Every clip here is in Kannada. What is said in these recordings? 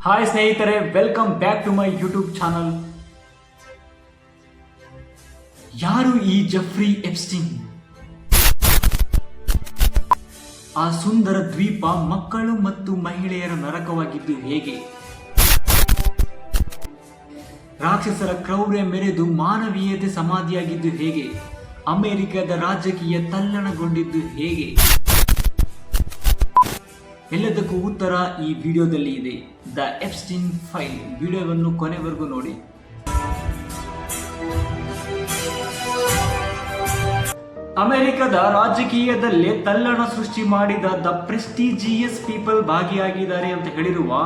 ಹಾಯ್ ಸ್ನೇಹಿತರೆ, welcome back to my YouTube channel. ಯಾರು ಈ ಜೆಫ್ರಿ ಎಪ್ಸ್ಟೀನ್? ಆ ಸುಂದರ ದ್ವೀಪ ಮಕ್ಕಳು ಮತ್ತು ಮಹಿಳೆಯರ ನರಕವಾಗಿದ್ದು ಹೇಗೆ? ರಾಕ್ಷಸರ ಕ್ರೌರ್ಯ ಮೆರೆದು ಮಾನವೀಯತೆ ಸಮಾಧಿಯಾಗಿದ್ದು ಹೇಗೆ? ಅಮೆರಿಕದ ರಾಜಕೀಯ ತಲ್ಲಣಗೊಂಡಿದ್ದು ಹೇಗೆ? ಎಲ್ಲದಕ್ಕೂ ಉತ್ತರ ಈ ವಿಡಿಯೋದಲ್ಲಿ ಇದೆ. The Epstein file. ವಿಡಿಯೋವನ್ನು ಕೊನೆವರೆಗೂ ನೋಡಿ. ಅಮೆರಿಕದ ರಾಜಕೀಯದಲ್ಲೇ ತಲ್ಲಣ ಸೃಷ್ಟಿ ಮಾಡಿದ ದ ಪ್ರೆಸ್ಟಿಜಿಯಸ್ ಪೀಪಲ್ ಭಾಗಿಯಾಗಿದ್ದಾರೆ ಅಂತ ಹೇಳಿರುವ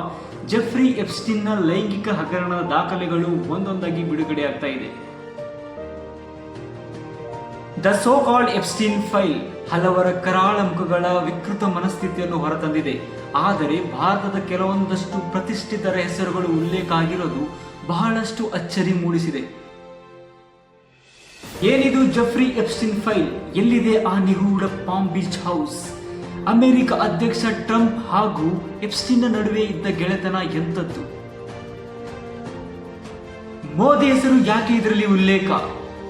ಜೆಫ್ರಿ ಎಪ್ಸ್ಟೀನ್ನ ಲೈಂಗಿಕ ಹಗರಣದ ದಾಖಲೆಗಳು ಒಂದೊಂದಾಗಿ ಬಿಡುಗಡೆ ಆಗ್ತಾ ಇದೆ. The so called Epstein file ಹಲವರ ಕರಾಳ ಮುಖಗಳ ವಿಕೃತ ಮನಸ್ಥಿತಿಯನ್ನು ಹೊರತಂದಿದೆ. ಆದರೆ ಭಾರತದ ಕೆಲವೊಂದಷ್ಟು ಪ್ರತಿಷ್ಠಿತರ ಹೆಸರುಗಳು ಉಲ್ಲೇಖ ಆಗಿರೋದು ಬಹಳಷ್ಟು ಅಚ್ಚರಿ ಮೂಡಿಸಿದೆ. ಏನಿದು ಜೆಫ್ರಿ ಎಪ್ಸ್ಟೀನ್ ಫೈಲ್? ಎಲ್ಲಿದೆ ಆ ನಿಗೂಢ ಪಾಮ್ ಬೀಚ್ ಹೌಸ್? ಅಮೆರಿಕ ಅಧ್ಯಕ್ಷ ಟ್ರಂಪ್ ಹಾಗೂ ಎಪ್ಸ್ಟೀನ್ನ ನಡುವೆ ಇದ್ದ ಗೆಳೆತನ ಎಂಥದ್ದು? ಮೋದಿ ಹೆಸರು ಯಾಕೆ ಇದರಲ್ಲಿ ಉಲ್ಲೇಖ?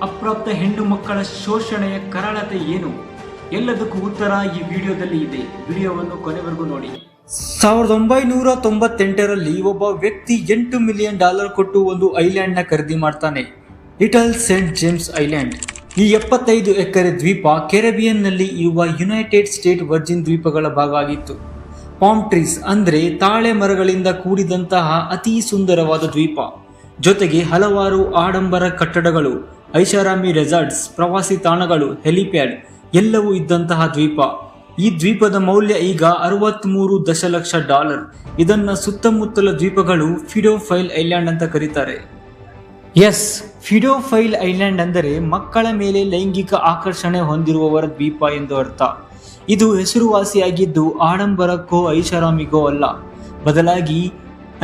ಅಪ್ರಾಪ್ತ ಹೆಣ್ಣು ಮಕ್ಕಳ ಶೋಷಣೆಯ ಕರಾಳತೆ ಏನು? ಎಲ್ಲದಕ್ಕೂ ಉತ್ತರ ಈ ವಿಡಿಯೋದಲ್ಲಿ ಇದೆ. ವಿಡಿಯೋವನ್ನು ಕೊನೆವರೆಗೂ ನೋಡಿ. 1998ರಲ್ಲಿ ಒಬ್ಬ ವ್ಯಕ್ತಿ $8 ಮಿಲಿಯನ್ ಕೊಟ್ಟು ಒಂದು ಐಲ್ಯಾಂಡ್ ನ ಖರೀದಿ ಮಾಡ್ತಾನೆ. Little Saint James island. ಈ 75 ಎಕರೆ ದ್ವೀಪ ಕೆರೆಬಿಯನ್ ನಲ್ಲಿ ಇರುವ ಯುನೈಟೆಡ್ ಸ್ಟೇಟ್ ವರ್ಜಿನ್ ದ್ವೀಪಗಳ ಭಾಗ ಆಗಿತ್ತು. ಪಾಮ್ ಟ್ರೀಸ್ ಅಂದ್ರೆ ತಾಳೆ ಮರಗಳಿಂದ ಕೂಡಿದಂತಹ ಅತಿ ಸುಂದರವಾದ ದ್ವೀಪ. ಜೊತೆಗೆ ಹಲವಾರು ಆಡಂಬರ ಕಟ್ಟಡಗಳು, ಐಷಾರಾಮಿ ರೆಸಾರ್ಟ್ಸ್, ಪ್ರವಾಸಿ ತಾಣಗಳು, ಹೆಲಿಪ್ಯಾಡ್ ಎಲ್ಲವೂ ಇದ್ದಂತಹ ದ್ವೀಪ. ಈ ದ್ವೀಪದ ಮೌಲ್ಯ ಈಗ $63 ದಶಲಕ್ಷ. ಇದನ್ನ ಸುತ್ತಮುತ್ತಲ ದ್ವೀಪಗಳು ಫಿಡೋಫೈಲ್ ಐಲ್ಯಾಂಡ್ ಅಂತ ಕರೀತಾರೆ. ಎಸ್, ಫಿಡೋಫೈಲ್ ಐಲ್ಯಾಂಡ್ ಅಂದರೆ ಮಕ್ಕಳ ಮೇಲೆ ಲೈಂಗಿಕ ಆಕರ್ಷಣೆ ಹೊಂದಿರುವವರ ದ್ವೀಪ ಎಂದು ಅರ್ಥ. ಇದು ಹೆಸರುವಾಸಿಯಾಗಿದ್ದು ಆಡಂಬರಕ್ಕೋ ಐಷಾರಾಮಿಗೋ ಅಲ್ಲ, ಬದಲಾಗಿ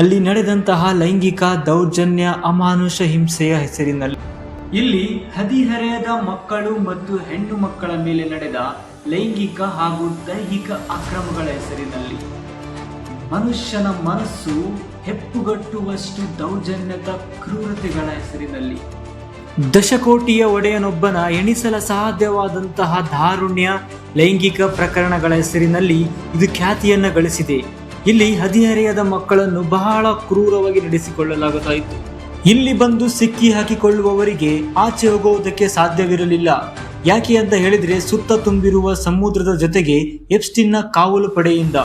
ಅಲ್ಲಿ ನಡೆದಂತಹ ಲೈಂಗಿಕ ದೌರ್ಜನ್ಯ, ಅಮಾನುಷ ಹಿಂಸೆಯ ಹೆಸರಿನಲ್ಲಿ. ಇಲ್ಲಿ ಹದಿಹರೆಯದ ಮಕ್ಕಳು ಮತ್ತು ಹೆಣ್ಣು ಮಕ್ಕಳ ಮೇಲೆ ನಡೆದ ಲೈಂಗಿಕ ಹಾಗೂ ದೈಹಿಕ ಅಕ್ರಮಗಳ ಹೆಸರಿನಲ್ಲಿ ಮನುಷ್ಯನ ಮನಸ್ಸು ಹೆಪ್ಪುಗಟ್ಟುವಷ್ಟು ದೌರ್ಜನ್ಯದ ಕ್ರೂರತೆಗಳ ಹೆಸರಿನಲ್ಲಿ ದಶಕೋಟಿಯ ಒಡೆಯನೊಬ್ಬನ ಎಣಿಸಲ ಸಾಧ್ಯವಾದಂತಹ ದಾರುಣ್ಯ ಲೈಂಗಿಕ ಪ್ರಕರಣಗಳ ಹೆಸರಿನಲ್ಲಿ ಇದು ಖ್ಯಾತಿಯನ್ನ ಗಳಿಸಿದೆ. ಇಲ್ಲಿ ಹದಿಹರೆಯದ ಮಕ್ಕಳನ್ನು ಬಹಳ ಕ್ರೂರವಾಗಿ ನಡೆಸಿಕೊಳ್ಳಲಾಗುತ್ತಾ ಇತ್ತು. ಇಲ್ಲಿ ಬಂದು ಸಿಕ್ಕಿ ಹಾಕಿಕೊಳ್ಳುವವರಿಗೆ ಆಚೆ ಹೋಗುವುದಕ್ಕೆ ಸಾಧ್ಯವಿರಲಿಲ್ಲ. ಯಾಕೆ ಅಂತ ಹೇಳಿದ್ರೆ ಸುತ್ತ ತುಂಬಿರುವ ಸಮುದ್ರದ ಜೊತೆಗೆ ಎಪ್ಸ್ಟೀನ್ನ ಕಾವಲು ಪಡೆಯಿಂದ.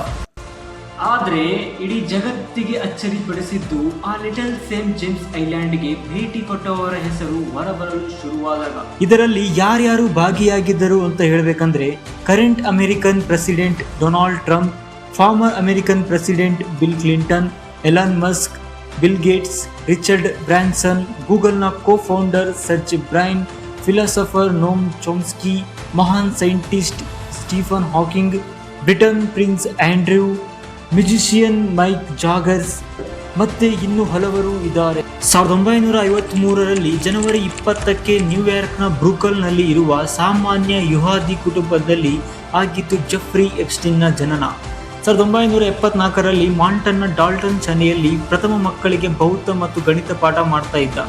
ಆದ್ರೆ ಇಡೀ ಜಗತ್ತಿಗೆ ಅಚ್ಚರಿಪಡಿಸಿದ್ದು ಆ ಲಿಟಲ್ ಸೇಂಟ್ ಜೇಮ್ಸ್ ಐಲ್ಯಾಂಡ್ಗೆ ಭೇಟಿ ಕೊಟ್ಟವರ ಹೆಸರು ಹೊರಬರಲು ಶುರುವಾದಾಗ. ಇದರಲ್ಲಿ ಯಾರ್ಯಾರು ಭಾಗಿಯಾಗಿದ್ದರು ಅಂತ ಹೇಳಬೇಕಂದ್ರೆ, current American president Donald Trump, former American president Bill Clinton, Elon Musk, Bill Gates, Richard Branson, ಗೂಗಲ್ನ cofounder Sergey Brin, philosopher Noam Chomsky, ಮಹಾನ್ scientist Stephen Hawking, Britain prince Andrew, musician Mike Jaggers ಮತ್ತೆ ಇನ್ನೂ ಹಲವರು ಇದ್ದಾರೆ. 1953ರಲ್ಲಿ ಜನವರಿ 20ಕ್ಕೆ ನ್ಯೂಯಾರ್ಕ್ನ ಬ್ರೂಕಲ್ನಲ್ಲಿ ಇರುವ ಸಾಮಾನ್ಯ ಯುಹಾದಿ ಕುಟುಂಬದಲ್ಲಿ ಆಗಿದ್ದು ಜೆಫ್ರಿ ಎಪ್ಸ್ಟೀನ್ನ ಜನನ. 1974ರಲ್ಲಿ ಮಾಂಟನ್ನ ಡಾಲ್ಟನ್ ಚೆನ್ನೈಯಲ್ಲಿ ಪ್ರಥಮ ಮಕ್ಕಳಿಗೆ ಬೌದ್ಧ ಮತ್ತು ಗಣಿತ ಪಾಠ ಮಾಡ್ತಾ ಇದ್ದ.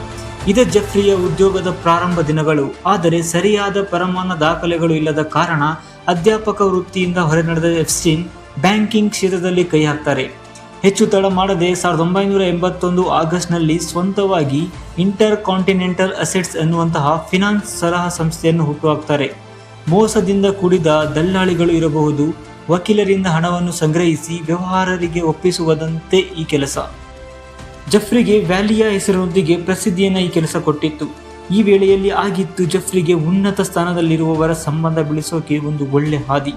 ಇದೇ ಜೆಫ್ರಿಯ ಉದ್ಯೋಗದ ಪ್ರಾರಂಭ ದಿನಗಳು. ಆದರೆ ಸರಿಯಾದ ಪರಮಾನ ದಾಖಲೆಗಳು ಇಲ್ಲದ ಕಾರಣ ಅಧ್ಯಾಪಕ ವೃತ್ತಿಯಿಂದ ಹೊರನಡೆದ ಎಪ್ಸ್ಟೀನ್ ಬ್ಯಾಂಕಿಂಗ್ ಕ್ಷೇತ್ರದಲ್ಲಿ ಕೈ ಹಾಕ್ತಾರೆ. ಹೆಚ್ಚು ತಡ ಮಾಡದೆ 1981 ಆಗಸ್ಟ್ನಲ್ಲಿ ಸ್ವಂತವಾಗಿ ಇಂಟರ್ ಕಾಂಟಿನೆಂಟಲ್ ಅಸೆಟ್ಸ್ ಎನ್ನುವಂತಹ ಫಿನಾನ್ಸ್ ಸಲಹಾ ಸಂಸ್ಥೆಯನ್ನು ಹುಟ್ಟುಹಾಕ್ತಾರೆ. ಮೋಸದಿಂದ ಕೂಡಿದ ದಲ್ಲಾಳಿಗಳು ಇರಬಹುದು, ವಕೀಲರಿಂದ ಹಣವನ್ನು ಸಂಗ್ರಹಿಸಿ ವ್ಯವಹಾರರಿಗೆ ಒಪ್ಪಿಸುವುದಂತೆ ಈ ಕೆಲಸ. ಜೆಫ್ರಿಗೆ ವ್ಯಾಲಿಯ ಹೆಸರಿನೊಂದಿಗೆ ಪ್ರಸಿದ್ಧಿಯನ್ನು ಈ ಕೆಲಸ ಕೊಟ್ಟಿತ್ತು. ಈ ವೇಳೆಯಲ್ಲಿ ಆಗಿತ್ತು ಜೆಫ್ರಿಗೆ ಉನ್ನತ ಸ್ಥಾನದಲ್ಲಿರುವವರ ಸಂಬಂಧ ಬೆಳೆಸೋಕೆ ಒಂದು ಒಳ್ಳೆ ಹಾದಿ.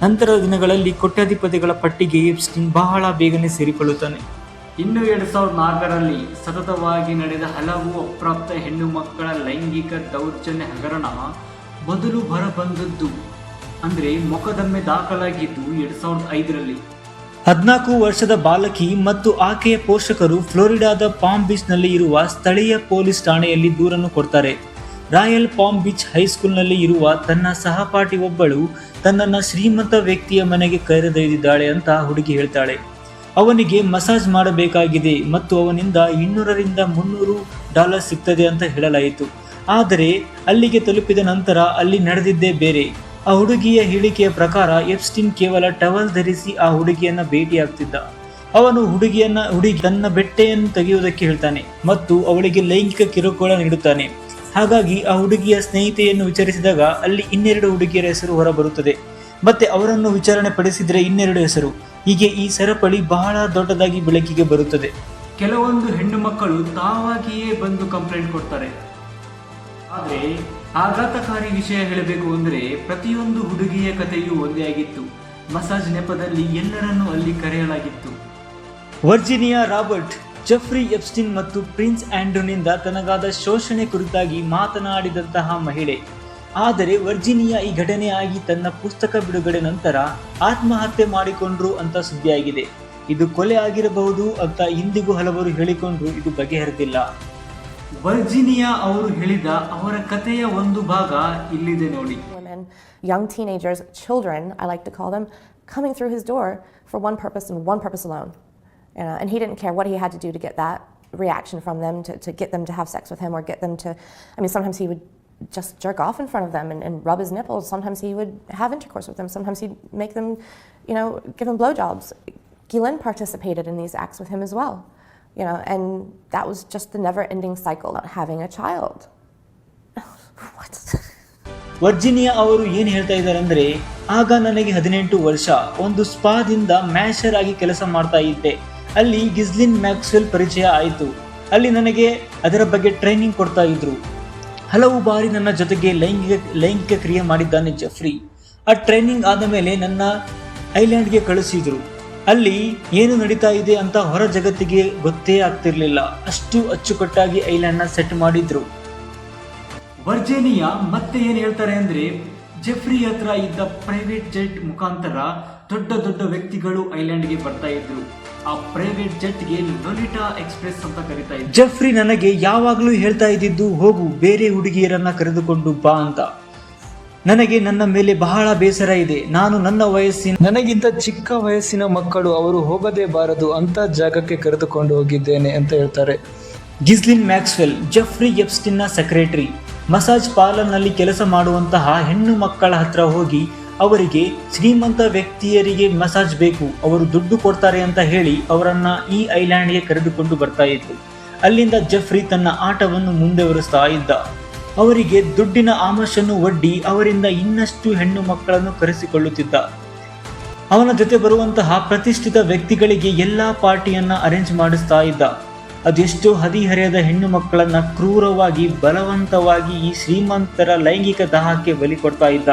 ನಂತರದ ದಿನಗಳಲ್ಲಿ ಕೋಟ್ಯಾಧಿಪತಿಗಳ ಪಟ್ಟಿಗೆ ಎಪ್ಸ್ಟೀನ್ ಬಹಳ ಬೇಗನೆ ಸೇರಿಕೊಳ್ಳುತ್ತಾನೆ. ಇನ್ನು 2004ರಲ್ಲಿ ಸತತವಾಗಿ ನಡೆದ ಹಲವು ಅಪ್ರಾಪ್ತ ಹೆಣ್ಣು ಮಕ್ಕಳ ಲೈಂಗಿಕ ದೌರ್ಜನ್ಯ ಹಗರಣ ಮೊದಲು ಹೊರಬಂದದ್ದು ಅಂದ್ರೆ ಮೊಕದ್ದಮೆ ದಾಖಲಾಗಿದ್ದು 2005ರಲ್ಲಿ. 14 ವರ್ಷದ ಬಾಲಕಿ ಮತ್ತು ಆಕೆಯ ಪೋಷಕರು ಫ್ಲೋರಿಡಾದ ಪಾಮ್ ಬೀಚ್ ನಲ್ಲಿ ಇರುವ ಸ್ಥಳೀಯ ಪೊಲೀಸ್ ಠಾಣೆಯಲ್ಲಿ ದೂರನ್ನು ಕೊಡ್ತಾರೆ. ರಾಯಲ್ ಪಾಮ್ ಬೀಚ್ ಹೈಸ್ಕೂಲ್ನಲ್ಲಿ ಇರುವ ತನ್ನ ಸಹಪಾಠಿ ಒಬ್ಬಳು ತನ್ನನ್ನು ಶ್ರೀಮಂತ ವ್ಯಕ್ತಿಯ ಮನೆಗೆ ಕರೆದೊಯ್ದಿದ್ದಾಳೆ ಅಂತ ಹುಡುಗಿ ಹೇಳ್ತಾಳೆ. ಅವನಿಗೆ ಮಸಾಜ್ ಮಾಡಬೇಕಾಗಿದೆ ಮತ್ತು ಅವನಿಂದ $200 ಸಿಗ್ತದೆ ಅಂತ ಹೇಳಲಾಯಿತು. ಆದರೆ ಅಲ್ಲಿಗೆ ತಲುಪಿದ ನಂತರ ಅಲ್ಲಿ ನಡೆದಿದ್ದೇ ಬೇರೆ. ಆ ಹುಡುಗಿಯ ಹೇಳಿಕೆಯ ಪ್ರಕಾರ ಎಪ್ಸ್ಟೀನ್ ಕೇವಲ ಟವಲ್ ಧರಿಸಿ ಆ ಹುಡುಗಿಯನ್ನ ಭೇಟಿಯಾಗ್ತಿದ್ದ. ಅವನು ಹುಡುಗಿ ತನ್ನ ಬಟ್ಟೆಯನ್ನು ತೆಗೆಯುವುದಕ್ಕೆ ಹೇಳ್ತಾನೆ ಮತ್ತು ಅವಳಿಗೆ ಲೈಂಗಿಕ ಕಿರುಕುಳ ನೀಡುತ್ತಾನೆ. ಹಾಗಾಗಿ ಆ ಹುಡುಗಿಯ ಸ್ನೇಹಿತೆಯನ್ನು ವಿಚಾರಿಸಿದಾಗ ಅಲ್ಲಿ 2 ಹುಡುಗಿಯರ ಹೆಸರು ಹೊರಬರುತ್ತದೆ. ಮತ್ತೆ ಅವರನ್ನು ವಿಚಾರಣೆ ಪಡಿಸಿದ್ರೆ 2 ಹೆಸರು. ಹೀಗೆ ಈ ಸರಪಳಿ ಬಹಳ ದೊಡ್ಡದಾಗಿ ಬೆಳಕಿಗೆ ಬರುತ್ತದೆ. ಕೆಲವೊಂದು ಹೆಣ್ಣು ಮಕ್ಕಳು ತಾವಾಗಿಯೇ ಬಂದು ಕಂಪ್ಲೇಂಟ್ ಕೊಡ್ತಾರೆ. ಆದರೆ ಆಘಾತಕಾರಿ ವಿಷಯ ಹೇಳಬೇಕು ಅಂದರೆ ಪ್ರತಿಯೊಂದು ಹುಡುಗಿಯ ಕಥೆಯೂ ಒಂದೇ ಆಗಿತ್ತು. ಮಸಾಜ್ ನೆಪದಲ್ಲಿ ಎಲ್ಲರನ್ನೂ ಅಲ್ಲಿ ಕರೆಯಲಾಗಿತ್ತು. ವರ್ಜಿನಿಯಾ ರಾಬರ್ಟ್ ಜೆಫ್ರಿ ಎಪ್ಸ್ಟೀನ್ ಮತ್ತು ಪ್ರಿನ್ಸ್ ಆಂಡ್ರೂನಿಂದ ತನಗಾದ ಶೋಷಣೆ ಕುರಿತಾಗಿ ಮಾತನಾಡಿದಂತಹ ಮಹಿಳೆ. ಆದರೆ ವರ್ಜಿನಿಯಾ ಈ ಘಟನೆ ಆಗಿ ತನ್ನ ಪುಸ್ತಕ ಬಿಡುಗಡೆ ನಂತರ ಆತ್ಮಹತ್ಯೆ ಮಾಡಿಕೊಂಡ್ರು ಅಂತ ಸುದ್ದಿಯಾಗಿದೆ. ಇದು ಕೊಲೆ ಆಗಿರಬಹುದು ಅಂತ ಇಂದಿಗೂ ಹಲವರು ಹೇಳಿಕೊಂಡ್ರು ಇದು ಬಗೆಹರಿದಿಲ್ಲ. ವರ್ಜಿನಿಯಾ ಅವರು ಹೇಳಿದ ಅವರ ಕಥೆಯ ಒಂದು ಭಾಗ ಇಲ್ಲಿದೆ ನೋಡಿ. Young teenagers, children, I like to call them, coming through his door for one purpose and one purpose alone. And he didn't care what he had to do to get that reaction from them, to get them to have sex with him or get them to, sometimes he would just jerk off in front of them and rub his nipples. Sometimes he would have intercourse with them. Sometimes he'd make them, give them blowjobs. Ghislaine participated in these acts with him as well. And that was just the never-ending cycle of having a child. What? Virginia ಅವರು ಏನು ಹೇಳ್ತಾ ಇದ್ದಾರೆ ಅಂದರೆ, ಆಗ ನನಗೆ 18 ವರ್ಷ, ಒಂದು ಸ್ಪಾದಿಂದ ಮ್ಯಾಶರ್ ಆಗಿ ಕೆಲಸ ಮಾಡ್ತಾ ಇದ್ದೆ. ಅಲ್ಲಿ ಗಿಸ್ಲಿನ್ ಮ್ಯಾಕ್ಸ್ವೆಲ್ ಪರಿಚಯ ಆಯಿತು. ಅಲ್ಲಿ ನನಗೆ ಅದರ ಬಗ್ಗೆ ಟ್ರೈನಿಂಗ್ ಕೊಡ್ತಾ ಇದ್ರು. ಹಲವು ಬಾರಿ ನನ್ನ ಜೊತೆಗೆ ಲೈಂಗಿಕ ಕ್ರಿಯೆ ಮಾಡಿದ್ದಾನೆ ಜೆಫ್ರಿ. ಆ ಟ್ರೈನಿಂಗ್ ಆದ ಮೇಲೆ ನನ್ನ ಐಲ್ಯಾಂಡ್ಗೆ ಕಳಿಸಿದ್ರು. ಅಲ್ಲಿ ಏನು ನಡೀತಾ ಇದೆ ಅಂತ ಹೊರ ಜಗತ್ತಿಗೆ ಗೊತ್ತೇ ಆಗ್ತಿರ್ಲಿಲ್ಲ. ಅಷ್ಟು ಅಚ್ಚುಕಟ್ಟಾಗಿ ಐಲ್ಯಾಂಡ್ನ ಸೆಟ್ ಮಾಡಿದ್ರು. ವರ್ಜಿನಿಯಾ ಮತ್ತೆ ಏನು ಹೇಳ್ತಾರೆ ಅಂದ್ರೆ, ಜೆಫ್ರಿ ಹತ್ರ ಇದ್ದ ಪ್ರೈವೇಟ್ ಜೆಟ್ ಮುಖಾಂತರ ದೊಡ್ಡ ದೊಡ್ಡ ವ್ಯಕ್ತಿಗಳು ಐಲ್ಯಾಂಡ್ಗೆ ಬರ್ತಾ ಇದ್ರು. ಆ ಪ್ರೈವೇಟ್ ಜೆಟ್ಗೆ ಲೊಲಿಟಾ ಎಕ್ಸ್ಪ್ರೆಸ್ ಅಂತ ಕರೀತಾ ಇದ್ರು. ಜೆಫ್ರಿ ನನಗೆ ಯಾವಾಗಲೂ ಹೇಳ್ತಾ ಇದ್ದಿದ್ದು, ಹೋಗು ಬೇರೆ ಹುಡುಗಿಯರನ್ನ ಕರೆದುಕೊಂಡು ಬಾ ಅಂತ. ನನಗೆ ನನ್ನ ಮೇಲೆ ಬಹಳ ಬೇಸರ ಇದೆ. ನಾನು ನನಗಿಂತ ಚಿಕ್ಕ ವಯಸ್ಸಿನ ಮಕ್ಕಳು ಅವರು ಹೋಗದೇ ಬಾರದು ಅಂತ ಜಾಗಕ್ಕೆ ಕರೆದುಕೊಂಡು ಹೋಗಿದ್ದೇನೆ ಅಂತ ಹೇಳ್ತಾರೆ. ಗಿಸ್ಲಿನ್ ಮ್ಯಾಕ್ಸ್ವೆಲ್ ಜೆಫ್ರಿ ಎಪ್ಸ್ಟೀನ್ನ ಸೆಕ್ರೆಟರಿ. ಮಸಾಜ್ ಪಾರ್ಲರ್ನಲ್ಲಿ ಕೆಲಸ ಮಾಡುವಂತಹ ಹೆಣ್ಣು ಮಕ್ಕಳ ಹತ್ರ ಹೋಗಿ ಅವರಿಗೆ ಶ್ರೀಮಂತ ವ್ಯಕ್ತಿಯರಿಗೆ ಮಸಾಜ್ ಬೇಕು, ಅವರು ದುಡ್ಡು ಕೊಡ್ತಾರೆ ಅಂತ ಹೇಳಿ ಅವರನ್ನ ಈ ಐಲ್ಯಾಂಡ್ಗೆ ಕರೆದುಕೊಂಡು ಬರ್ತಾ ಇತ್ತು. ಅಲ್ಲಿಂದ ಜೆಫ್ರಿ ತನ್ನ ಆಟವನ್ನು ಮುಂದುವರಿಸ್ತಾ ಇದ್ದ. ಅವರಿಗೆ ದುಡ್ಡಿನ ಆಮಶನ್ನು ಒಡ್ಡಿ ಅವರಿಂದ ಇನ್ನಷ್ಟು ಹೆಣ್ಣು ಮಕ್ಕಳನ್ನು ಕರೆಸಿಕೊಳ್ಳುತ್ತಿದ್ದ. ಅವನ ಜೊತೆ ಬರುವಂತಹ ಪ್ರತಿಷ್ಠಿತ ವ್ಯಕ್ತಿಗಳಿಗೆ ಎಲ್ಲಾ ಪಾರ್ಟಿಯನ್ನ ಅರೇಂಜ್ ಮಾಡಿಸ್ತಾ ಇದ್ದ. ಅದೆಷ್ಟೋ ಹದಿಹರೆಯದ ಹೆಣ್ಣು ಮಕ್ಕಳನ್ನ ಕ್ರೂರವಾಗಿ ಬಲವಂತವಾಗಿ ಈ ಶ್ರೀಮಂತರ ಲೈಂಗಿಕ ದಾಹಕ್ಕೆ ಬಲಿ ಕೊಡ್ತಾ ಇದ್ದ.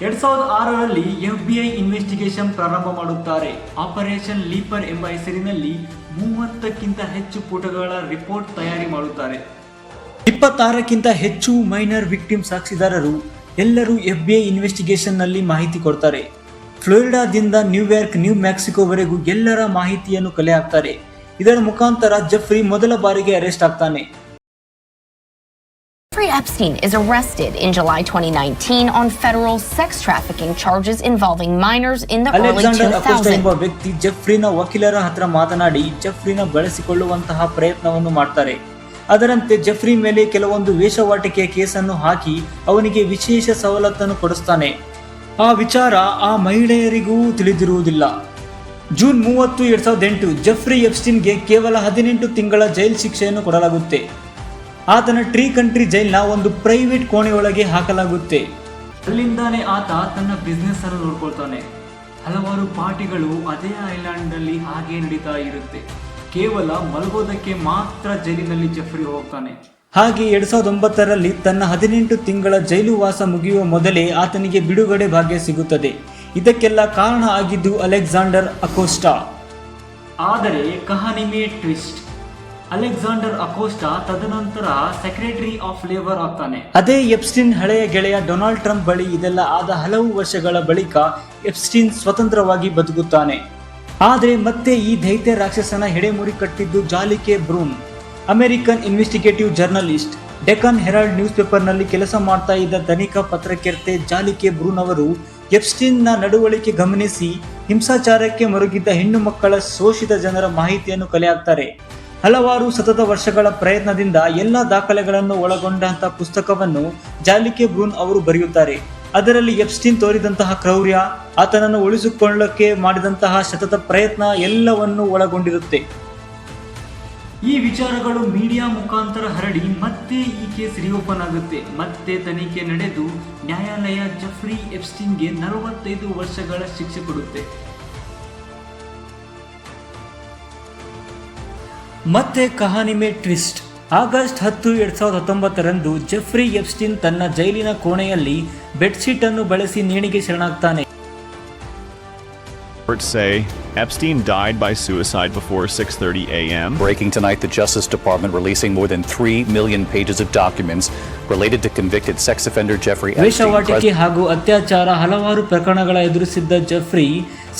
2006ರಲ್ಲಿ FBI ಇನ್ವೆಸ್ಟಿಗೇಷನ್ ಪ್ರಾರಂಭ ಮಾಡುತ್ತಾರೆ. ಆಪರೇಷನ್ ಲೀಪರ್ ಎಂಬ ಹೆಸರಿನಲ್ಲಿ 30ಕ್ಕಿಂತ ಹೆಚ್ಚು ಪುಟಗಳ ರಿಪೋರ್ಟ್ ತಯಾರಿ ಮಾಡುತ್ತಾರೆ. 26ಕ್ಕಿಂತ ಹೆಚ್ಚು ಮೈನರ್ ವಿಕ್ಟಿಮ್ ಸಾಕ್ಷಿದಾರರು ಎಲ್ಲರೂ FBI ಇನ್ವೆಸ್ಟಿಗೇಷನ್ನಲ್ಲಿ ಮಾಹಿತಿ ಕೊಡ್ತಾರೆ. ಫ್ಲೋರಿಡಾದಿಂದ ನ್ಯೂಯಾರ್ಕ್, ನ್ಯೂ ಮೆಕ್ಸಿಕೋವರೆಗೂ ಎಲ್ಲರ ಮಾಹಿತಿಯನ್ನು ಕಲೆ ಹಾಕ್ತಾರೆ. ಇದರ ಮುಖಾಂತರ ಜೆಫ್ರಿ ಮೊದಲ ಬಾರಿಗೆ ಅರೆಸ್ಟ್ ಆಗ್ತಾನೆ. Jeffrey Epstein is arrested in July 2019 on federal sex trafficking charges involving minors in the early 2000s. Alexander Acosta ಎಂಬ ವ್ಯಕ್ತಿ ಜೆಫ್ರಿನ ವಕೀಲರ ಹತ್ರ ಮಾತನಾಡಿ ಜೆಫ್ರಿನ ಬಳಸಿಕೊಳ್ಳುವಂತಹ ಪ್ರಯತ್ನವನ್ನು ಮಾಡ್ತಾರೆ. ಅದರಂತೆ ಜೆಫ್ರಿ ಮೇಲೆ ಕೆಲವೊಂದು ವೇಷವಾಟಿಕೆಯ ಕೇಸನ್ನು ಹಾಕಿ ಅವನಿಗೆ ವಿಶೇಷ ಸವಲತ್ತನ್ನು ಕೊಡಿಸ್ತಾನೆ. ಆ ವಿಚಾರ ಆ ಮಹಿಳೆಯರಿಗೂ ತಿಳಿದಿರುವುದಿಲ್ಲ. ಜೂನ್ 30, 2008 ಜೆಫ್ರಿ ಎಪ್ಸ್ಟೀನ್ಗೆ ಕೇವಲ 18 ತಿಂಗಳ ಜೈಲು ಶಿಕ್ಷೆಯನ್ನು ಕೊಡಲಾಗುತ್ತೆ. ಆತನ ಟ್ರೀ ಕಂಟ್ರಿ ಜೈಲ್ನ ಒಂದು ಪ್ರೈವೇಟ್ ಕೋಣೆಯೊಳಗೆ ಹಾಕಲಾಗುತ್ತೆ. ಅಲ್ಲಿಂದಾನೇ ಆತ ತನ್ನ ಬಿಸ್ನೆಸ್ ಅನ್ನು ನೋಡ್ಕೊಳ್ತಾನೆ. ಹಲವಾರು ಪಾರ್ಟಿಗಳು ಅದೇ ಐಲ್ಯಾಂಡ್ ನಲ್ಲಿ ಹಾಗೆ ನಡೀತಾ ಇರುತ್ತೆ. ಕೇವಲ ಮಲಗೋದಕ್ಕೆ ಮಾತ್ರ ಜೈಲಿನಲ್ಲಿ ಜೆಫ್ರಿ ಹೋಗ್ತಾನೆ. ಹಾಗೆ 2009ರಲ್ಲಿ ತನ್ನ 18 ತಿಂಗಳ ಜೈಲು ವಾಸ ಮುಗಿಯುವ ಮೊದಲೇ ಆತನಿಗೆ ಬಿಡುಗಡೆ ಭಾಗ್ಯ ಸಿಗುತ್ತದೆ. ಇದಕ್ಕೆಲ್ಲ ಕಾರಣ ಆಗಿದ್ದು ಅಲೆಕ್ಸಾಂಡರ್ ಅಕೋಸ್ಟಾ. ಆದರೆ ಕಹಾನಿ ಮೇ ಟ್ವಿಸ್ಟ್. ಅಲೆಕ್ಸಾಂಡರ್ ಅಕೋಸ್ಟಾ ತದನಂತರ ಸೆಕ್ರೆಟರಿ ಆಫ್ ಲೇಬರ್ ಆಗ್ತಾನೆ. ಅದೇ ಎಪ್ಸ್ಟೀನ್ ಹಳೆಯ ಗೆಳೆಯ ಡೊನಾಲ್ಡ್ ಟ್ರಂಪ್ ಬಳಿ ಇದೆಲ್ಲ ಆದ ಹಲವು ವರ್ಷಗಳ ಬಳಿಕ ಎಪ್ಸ್ಟೀನ್ ಸ್ವತಂತ್ರವಾಗಿ ಬದುಕುತ್ತಾನೆ. ಆದರೆ ಮತ್ತೆ ಈ ದೈತ್ಯ ರಾಕ್ಷಸನ ಹೆಡೆಮುರಿ ಕಟ್ಟಿದ್ದು Julie K Brown, American investigative journalist. Deccan Herald news ಪೇಪರ್ನಲ್ಲಿ ಕೆಲಸ ಮಾಡ್ತಾ ಇದ್ದ ತನಿಖಾ ಪತ್ರಕರ್ತೆ ಜಾಲಿಕೆ ಬ್ರೂನ್ ಅವರು ಎಪ್ಸ್ಟೀನ್ನ ನಡವಳಿಕೆ ಗಮನಿಸಿ ಹಿಂಸಾಚಾರಕ್ಕೆ ಮರುಗಿದ್ದ ಹೆಣ್ಣು ಮಕ್ಕಳ ಶೋಷಿತ ಜನರ ಮಾಹಿತಿಯನ್ನು ಕಲೆ ಹಾಕ್ತಾರೆ. ಹಲವಾರು ಸತತ ವರ್ಷಗಳ ಪ್ರಯತ್ನದಿಂದ ಎಲ್ಲ ದಾಖಲೆಗಳನ್ನು ಒಳಗೊಂಡಂತಹ ಪುಸ್ತಕವನ್ನು ಜಾಲಿಕೆ ಬ್ರೂನ್ ಅವರು ಬರೆಯುತ್ತಾರೆ. ಅದರಲ್ಲಿ ಎಪ್ಸ್ಟೀನ್ ತೋರಿದಂತಹ ಕ್ರೌರ್ಯ, ಆತನನ್ನು ಉಳಿಸಿಕೊಳ್ಳಕ್ಕೆ ಮಾಡಿದಂತಹ ಸತತ ಪ್ರಯತ್ನ ಎಲ್ಲವನ್ನೂ ಒಳಗೊಂಡಿರುತ್ತೆ. ಈ ವಿಚಾರಗಳು ಮೀಡಿಯಾ ಮುಖಾಂತರ ಹರಡಿ ಮತ್ತೆ ಈ ಕೇಸ್ ರಿಓಪನ್ ಆಗುತ್ತೆ. ಮತ್ತೆ ತನಿಖೆ ನಡೆದು ನ್ಯಾಯಾಲಯ ಜೆಫ್ರಿ ಎಪ್ಸ್ಟೀನ್ಗೆ 45 ವರ್ಷಗಳ ಶಿಕ್ಷೆ ಕೊಡುತ್ತೆ. ಮತ್ತೆ ಕಹಾನಿ ಮೇ ಟ್ವಿಸ್ಟ್. ಆಗಸ್ಟ್ 10, 2019 ಜೆಫ್ರಿ ಎಪ್ಸ್ಟೀನ್ ತನ್ನ ಜೈಲಿನ ಕೋಣೆಯಲ್ಲಿ ಬೆಡ್ಶೀಟ್ ಅನ್ನು ಬಳಸಿ ನೇಣಿಗೆ ಶರಣಾಗ್ತಾನೆ. Reports say Epstein died by suicide before 6:30 a.m. Breaking tonight, the Justice Department releasing more than 3 million pages of documents related to convicted sex offender Jeffrey Epstein. ವೇಶ್ಯಾವಾಟಿಕೆ ಹಾಗೂ ಅತ್ಯಾಚಾರ ಹಲವಾರು ಪ್ರಕರಣಗಳ ಎದುರಿಸಿದ್ದ ಜೆಫ್ರಿ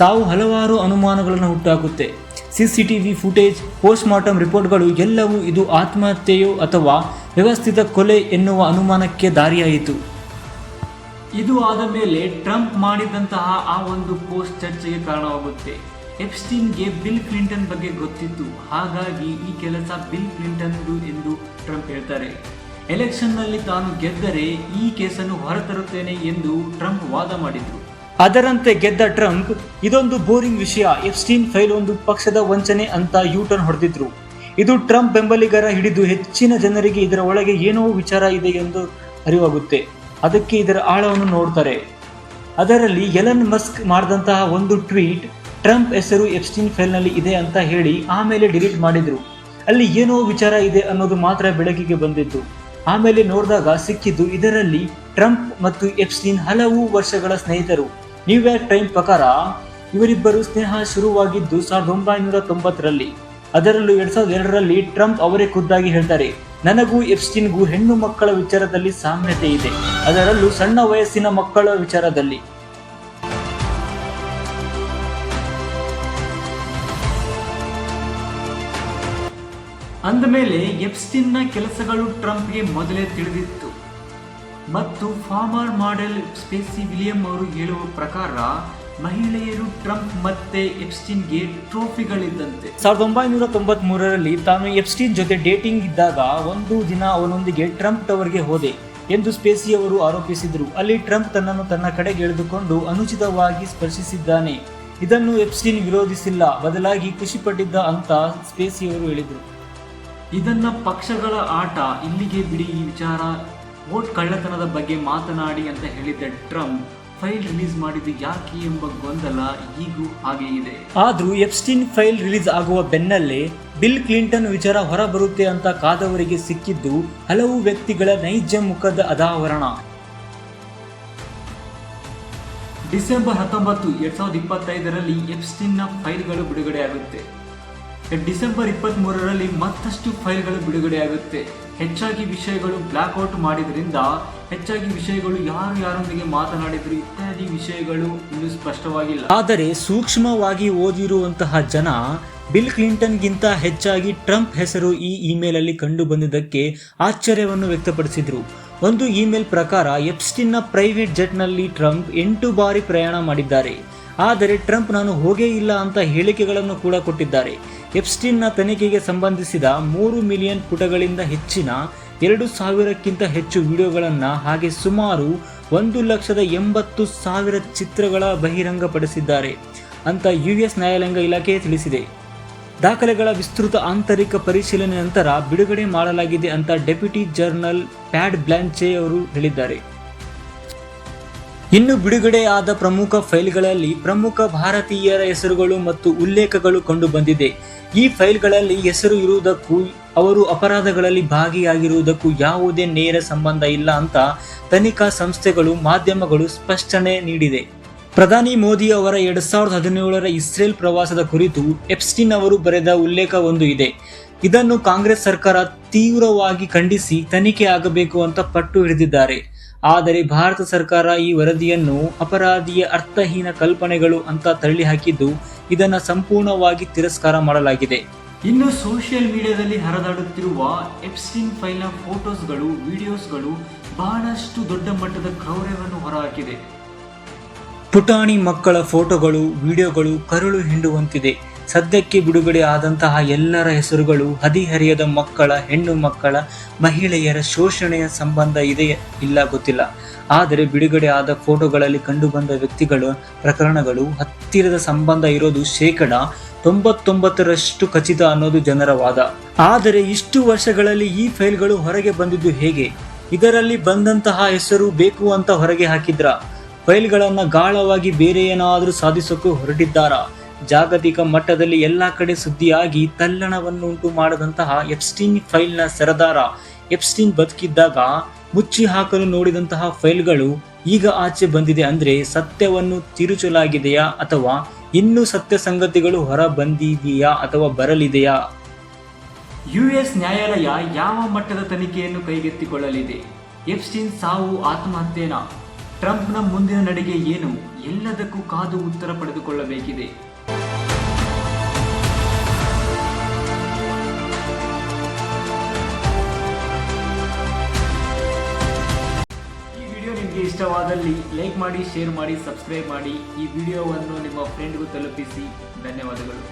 ಸಾವು ಹಲವಾರು ಅನುಮಾನಗಳನ್ನು ಹುಟ್ಟುಹಾಕುತ್ತೆ. ಸಿಸಿಟಿವಿ ಫುಟೇಜ್, ಪೋಸ್ಟ್ ಮಾರ್ಟಮ್ ರಿಪೋರ್ಟ್ಗಳು ಎಲ್ಲವೂ ಇದು ಆತ್ಮಹತ್ಯೆಯೋ ಅಥವಾ ವ್ಯವಸ್ಥಿತ ಕೊಲೆ ಎನ್ನುವ ಅನುಮಾನಕ್ಕೆ ದಾರಿಯಾಯಿತು. ಇದು ಆದ ಮೇಲೆ ಟ್ರಂಪ್ ಮಾಡಿದಂತಹ ಆ ಒಂದು ಪೋಸ್ಟ್ ಚರ್ಚೆಗೆ ಕಾರಣವಾಗುತ್ತೆ. ಎಪ್ಸ್ಟೀನ್ಗೆ ಬಿಲ್ ಕ್ಲಿಂಟನ್ ಬಗ್ಗೆ ಗೊತ್ತಿತ್ತು, ಹಾಗಾಗಿ ಈ ಕೆಲಸ ಬಿಲ್ ಕ್ಲಿಂಟನ್ದು ಎಂದು ಟ್ರಂಪ್ ಹೇಳ್ತಾರೆ. ಎಲೆಕ್ಷನ್ನಲ್ಲಿ ತಾನು ಗೆದ್ದರೆ ಈ ಕೇಸನ್ನು ಹೊರತರುತ್ತೇನೆ ಎಂದು ಟ್ರಂಪ್ ವಾದ ಮಾಡಿದ್ರು. ಅದರಂತೆ ಗೆದ್ದ ಟ್ರಂಪ್ ಇದೊಂದು ಬೋರಿಂಗ್ ವಿಷಯ, ಎಪ್ಸ್ಟೀನ್ ಫೈಲ್ ಒಂದು ಪಕ್ಷದ ವಂಚನೆ ಅಂತ ಯೂಟರ್ನ್ ಹೊಡೆದಿದ್ರು. ಇದು ಟ್ರಂಪ್ ಬೆಂಬಲಿಗರ ಹಿಡಿದು ಹೆಚ್ಚಿನ ಜನರಿಗೆ ಇದರ ಒಳಗೆ ಏನೋ ವಿಚಾರ ಇದೆ ಎಂದು ಅರಿವಾಗುತ್ತೆ. ಅದಕ್ಕೆ ಇದರ ಆಳವನ್ನು ನೋಡ್ತಾರೆ. ಅದರಲ್ಲಿ ಎಲನ್ ಮಸ್ಕ್ ಮಾಡಿದಂತಹ ಒಂದು ಟ್ವೀಟ್ ಟ್ರಂಪ್ ಹೆಸರು ಎಪ್ಸ್ಟೀನ್ ಫೈಲ್ನಲ್ಲಿ ಇದೆ ಅಂತ ಹೇಳಿ ಆಮೇಲೆ ಡಿಲೀಟ್ ಮಾಡಿದ್ರು. ಅಲ್ಲಿ ಏನೋ ವಿಚಾರ ಇದೆ ಅನ್ನೋದು ಮಾತ್ರ ಬೆಳಕಿಗೆ ಬಂದಿತ್ತು. ಆಮೇಲೆ ನೋಡಿದಾಗ ಸಿಕ್ಕಿದ್ದು ಇದರಲ್ಲಿ ಟ್ರಂಪ್ ಮತ್ತು ಎಪ್ಸ್ಟೀನ್ ಹಲವು ವರ್ಷಗಳ ಸ್ನೇಹಿತರು. ನ್ಯೂಯಾರ್ಕ್ ಟೈಮ್ ಪ್ರಕಾರ ಇವರಿಬ್ಬರು ಸ್ನೇಹ ಶುರುವಾಗಿದ್ದು 1990ರಲ್ಲಿ. ಅದರಲ್ಲೂ 2002ರಲ್ಲಿ ಟ್ರಂಪ್ ಅವರೇ ಖುದ್ದಾಗಿ ಹೇಳ್ತಾರೆ, ನನಗೂ ಎಪ್ಸ್ಟೀನ್ಗೂ ಹೆಣ್ಣು ಮಕ್ಕಳ ವಿಚಾರದಲ್ಲಿ ಸಾಮ್ಯತೆ ಇದೆ, ಅದರಲ್ಲೂ ಸಣ್ಣ ವಯಸ್ಸಿನ ಮಕ್ಕಳ ವಿಚಾರದಲ್ಲಿ. ಅಂದಮೇಲೆ ಎಪ್ಸ್ಟೀನ್ನ ಕೆಲಸಗಳು ಟ್ರಂಪ್ಗೆ ಮೊದಲೇ ತಿಳಿದಿತ್ತು ಮತ್ತು ಫಾರ್ಮರ್ ಮಾಡೆಲ್ ಸ್ಟೇಸಿ ವಿಲಿಯಂ ಅವರು ಹೇಳುವ ಪ್ರಕಾರ ಮಹಿಳೆಯರು ಟ್ರಂಪ್ ಮತ್ತೆ ಎಪ್ಸ್ಟೀನ್ಗೆ ಟ್ರೋಫಿಗಳಿದ್ದಂತೆ. 1993ರಲ್ಲಿ ತಾನು ಎಪ್ಸ್ಟೀನ್ ಜೊತೆ ಡೇಟಿಂಗ್ ಇದ್ದಾಗ ಒಂದು ದಿನ ಅವನೊಂದಿಗೆ ಟ್ರಂಪ್ ಟವರ್ಗೆ ಹೋದೆ ಎಂದು ಸ್ಪೇಸಿ ಅವರು ಆರೋಪಿಸಿದರು. ಅಲ್ಲಿ ಟ್ರಂಪ್ ತನ್ನನ್ನು ತನ್ನ ಕಡೆಗೆ ಎಳೆದುಕೊಂಡು ಅನುಚಿತವಾಗಿ ಸ್ಪರ್ಶಿಸಿದ್ದಾನೆ. ಇದನ್ನು ಎಪ್ಸ್ಟೀನ್ ವಿರೋಧಿಸಿಲ್ಲ, ಬದಲಾಗಿ ಖುಷಿಪಟ್ಟಿದ್ದ ಅಂತ ಸ್ಪೇಸಿ ಅವರು ಹೇಳಿದರು. ಇದನ್ನ ಪಕ್ಷಗಳ ಆಟ, ಇಲ್ಲಿಗೆ ಬಿಡಿ ಈ ವಿಚಾರ, ವೋಟ್ ಕಳ್ಳತನದ ಬಗ್ಗೆ ಮಾತನಾಡಿ ಅಂತ ಹೇಳಿದ್ದ ಟ್ರಂಪ್ ಫೈಲ್ ರಿಲೀಸ್ ಮಾಡಿದ್ದು ಯಾಕೆ ಎಂಬ ಗೊಂದಲ ಈಗೂ ಹಾಗೆ ಇದೆ. ಆದ್ರೂ ಎಪ್ಸ್ಟೀನ್ ಫೈಲ್ ರಿಲೀಸ್ ಆಗುವ ಬೆನ್ನಲ್ಲೇ ಬಿಲ್ ಕ್ಲಿಂಟನ್ ವಿಚಾರ ಹೊರಬರುತ್ತೆ ಅಂತ ಕಾದವರಿಗೆ ಸಿಕ್ಕಿದ್ದು ಹಲವು ವ್ಯಕ್ತಿಗಳ ನೈಜ ಮುಖದ ಅನಾವರಣ. ಡಿಸೆಂಬರ್ 19, 2025ರಲ್ಲಿ ಎಪ್ಸ್ಟೀನ್ನ ಫೈಲ್ಗಳು ಬಿಡುಗಡೆಯಾಗುತ್ತೆ. ಡಿಸೆಂಬರ್ 23ರಲ್ಲಿ ಮತ್ತಷ್ಟು ಫೈಲ್ಗಳು ಬಿಡುಗಡೆಯಾಗುತ್ತೆ. ಹೆಚ್ಚಾಗಿ ವಿಷಯಗಳು ಬ್ಲಾಕ್ಔಟ್ ಮಾಡಿದ್ರಿಂದ ಹೆಚ್ಚಾಗಿ ವಿಷಯಗಳು ಯಾರೊಂದಿಗೆ ಮಾತನಾಡಿದ್ರು ಇತ್ಯಾದಿ ವಿಷಯಗಳು ಇನ್ನೂ ಸ್ಪಷ್ಟವಾಗಿಲ್ಲ. ಆದರೆ ಸೂಕ್ಷ್ಮವಾಗಿ ಓದಿರುವಂತಹ ಜನ ಬಿಲ್ ಕ್ಲಿಂಟನ್ಗಿಂತ ಹೆಚ್ಚಾಗಿ ಟ್ರಂಪ್ ಹೆಸರು ಈ ಇಮೇಲ್ ಅಲ್ಲಿ ಕಂಡು ಬಂದಿದ್ದಕ್ಕೆ ಆಶ್ಚರ್ಯವನ್ನು ವ್ಯಕ್ತಪಡಿಸಿದ್ರು. ಒಂದು ಇಮೇಲ್ ಪ್ರಕಾರ ಎಪ್ಸ್ಟೀನ್ನ ಪ್ರೈವೇಟ್ ಜೆಟ್ನಲ್ಲಿ ಟ್ರಂಪ್ 8 ಬಾರಿ ಪ್ರಯಾಣ ಮಾಡಿದ್ದಾರೆ. ಆದರೆ ಟ್ರಂಪ್ ನಾನು ಹೋಗೇ ಇಲ್ಲ ಅಂತ ಹೇಳಿಕೆಗಳನ್ನು ಕೂಡ ಕೊಟ್ಟಿದ್ದಾರೆ. ಎಪ್ಸ್ಟೀನ್ನ ತನಿಖೆಗೆ ಸಂಬಂಧಿಸಿದ 3 ಮಿಲಿಯನ್ ಪುಟಗಳಿಂದ ಹೆಚ್ಚಿನ 2,000ಕ್ಕಿಂತ ಹೆಚ್ಚು ವಿಡಿಯೋಗಳನ್ನು ಹಾಗೆ ಸುಮಾರು 1,80,000 ಚಿತ್ರಗಳ ಬಹಿರಂಗಪಡಿಸಿದ್ದಾರೆ ಅಂತ US ನ್ಯಾಯಾಲಯ ಇಲಾಖೆ ತಿಳಿಸಿದೆ. ದಾಖಲೆಗಳ ವಿಸ್ತೃತ ಆಂತರಿಕ ಪರಿಶೀಲನೆ ನಂತರ ಬಿಡುಗಡೆ ಮಾಡಲಾಗಿದೆ ಅಂತ ಡೆಪ್ಯೂಟಿ ಜರ್ನಲ್ ಪ್ಯಾಡ್ ಬ್ಲಾಂಚೆ ಅವರು ಹೇಳಿದ್ದಾರೆ. ಇನ್ನು ಬಿಡುಗಡೆಯಾದ ಪ್ರಮುಖ ಫೈಲ್ಗಳಲ್ಲಿ ಪ್ರಮುಖ ಭಾರತೀಯರ ಹೆಸರುಗಳು ಮತ್ತು ಉಲ್ಲೇಖಗಳು ಕಂಡು ಬಂದಿದೆ. ಈ ಫೈಲ್ಗಳಲ್ಲಿ ಹೆಸರು ಇರುವುದಕ್ಕೂ ಅವರು ಅಪರಾಧಗಳಲ್ಲಿ ಭಾಗಿಯಾಗಿರುವುದಕ್ಕೂ ಯಾವುದೇ ನೇರ ಸಂಬಂಧ ಇಲ್ಲ ಅಂತ ತನಿಖಾ ಸಂಸ್ಥೆಗಳು, ಮಾಧ್ಯಮಗಳು ಸ್ಪಷ್ಟನೆ ನೀಡಿದೆ. ಪ್ರಧಾನಿ ಮೋದಿ ಅವರ 2017ರ ಇಸ್ರೇಲ್ ಪ್ರವಾಸದ ಕುರಿತು ಎಪ್ಸ್ಟೀನ್ ಅವರು ಬರೆದ ಉಲ್ಲೇಖ ಒಂದು ಇದೆ. ಇದನ್ನು ಕಾಂಗ್ರೆಸ್ ಸರ್ಕಾರ ತೀವ್ರವಾಗಿ ಖಂಡಿಸಿ ತನಿಖೆ ಆಗಬೇಕು ಅಂತ ಪಟ್ಟು ಹಿಡಿದಿದ್ದಾರೆ. ಆದರೆ ಭಾರತ ಸರ್ಕಾರ ಈ ವರದಿಯನ್ನು ಅಪರಾಧಿಯ ಅರ್ಥಹೀನ ಕಲ್ಪನೆಗಳು ಅಂತ ತಳ್ಳಿ ಹಾಕಿದ್ದು ಇದನ್ನು ಸಂಪೂರ್ಣವಾಗಿ ತಿರಸ್ಕಾರ ಮಾಡಲಾಗಿದೆ. ಇನ್ನು ಸೋಷಿಯಲ್ ಮೀಡಿಯಾದಲ್ಲಿ ಹರಿದಾಡುತ್ತಿರುವ ಎಪ್ಸ್ಟೀನ್ ಫೈಲ್ನ ಫೋಟೋಸ್ಗಳು, ವಿಡಿಯೋಸ್ಗಳು ಬಹಳಷ್ಟು ದೊಡ್ಡ ಮಟ್ಟದ ಕ್ರೌರ್ಯವನ್ನು ಹೊರಹಾಕಿದೆ. ಪುಟಾಣಿ ಮಕ್ಕಳ ಫೋಟೋಗಳು, ವಿಡಿಯೋಗಳು ಕರುಳು ಹಿಂಡುವಂತಿದೆ. ಸದ್ಯಕ್ಕೆ ಬಿಡುಗಡೆ ಆದಂತಹ ಎಲ್ಲರ ಹೆಸರುಗಳು ಹದಿಹರೆಯದ ಮಕ್ಕಳ, ಹೆಣ್ಣು ಮಕ್ಕಳ, ಮಹಿಳೆಯರ ಶೋಷಣೆಯ ಸಂಬಂಧ ಇದೆ ಇಲ್ಲ ಗೊತ್ತಿಲ್ಲ. ಆದರೆ ಬಿಡುಗಡೆ ಆದ ಫೋಟೋಗಳಲ್ಲಿ ಕಂಡುಬಂದ ವ್ಯಕ್ತಿಗಳ ಪ್ರಕರಣಗಳು ಹತ್ತಿರದ ಸಂಬಂಧ ಇರೋದು 99% ಖಚಿತ ಅನ್ನೋದು ಜನರ ವಾದ. ಆದರೆ ಇಷ್ಟು ವರ್ಷಗಳಲ್ಲಿ ಈ ಫೈಲ್ಗಳು ಹೊರಗೆ ಬಂದಿದ್ದು ಹೇಗೆ? ಇದರಲ್ಲಿ ಬಂದಂತಹ ಹೆಸರು ಬೇಕು ಅಂತ ಹೊರಗೆ ಹಾಕಿದ್ರ? ಫೈಲ್ಗಳನ್ನ ಗಾಳವಾಗಿ ಬೇರೆ ಏನಾದರೂ ಸಾಧಿಸೋಕೆ ಹೊರಟಿದ್ದಾರಾ? ಜಾಗತಿಕ ಮಟ್ಟದಲ್ಲಿ ಎಲ್ಲ ಕಡೆ ಸುದ್ದಿಯಾಗಿ ತಲ್ಲಣವನ್ನುಂಟು ಮಾಡದಂತಹ ಎಪ್ಸ್ಟೀನ್ ಫೈಲ್ನ ಸರದಾರ ಎಪ್ಸ್ಟೀನ್ ಬದುಕಿದ್ದಾಗ ಮುಚ್ಚಿ ಹಾಕಲು ನೋಡಿದಂತಹ ಫೈಲ್ಗಳು ಈಗ ಆಚೆ ಬಂದಿದೆ ಅಂದ್ರೆ ಸತ್ಯವನ್ನು ತಿರುಚಲಾಗಿದೆಯಾ ಅಥವಾ ಇನ್ನೂ ಸತ್ಯ ಸಂಗತಿಗಳು ಹೊರ ಬಂದಿದೆಯಾ ಅಥವಾ ಬರಲಿದೆಯಾ? US ನ್ಯಾಯಾಲಯ ಯಾವ ಮಟ್ಟದ ತನಿಖೆಯನ್ನು ಕೈಗೆತ್ತಿಕೊಳ್ಳಲಿದೆ? ಎಪ್ಸ್ಟೀನ್ ಸಾವು ಆತ್ಮಹತ್ಯೆನಾ? ಟ್ರಂಪ್ನ ಮುಂದಿನ ನಡೆಗೆ ಏನು? ಎಲ್ಲದಕ್ಕೂ ಕಾದು ಉತ್ತರ ಪಡೆದುಕೊಳ್ಳಬೇಕಿದೆ. ಈ ವಿಡಿಯೋ ನಿಮಗೆ ಇಷ್ಟವಾದಲ್ಲಿ ಲೈಕ್ ಮಾಡಿ, ಶೇರ್ ಮಾಡಿ, ಸಬ್ಸ್ಕ್ರೈಬ್ ಮಾಡಿ. ಈ ವಿಡಿಯೋವನ್ನು ನಿಮ್ಮ ಫ್ರೆಂಡ್ಗೂ ತಲುಪಿಸಿ. ಧನ್ಯವಾದಗಳು.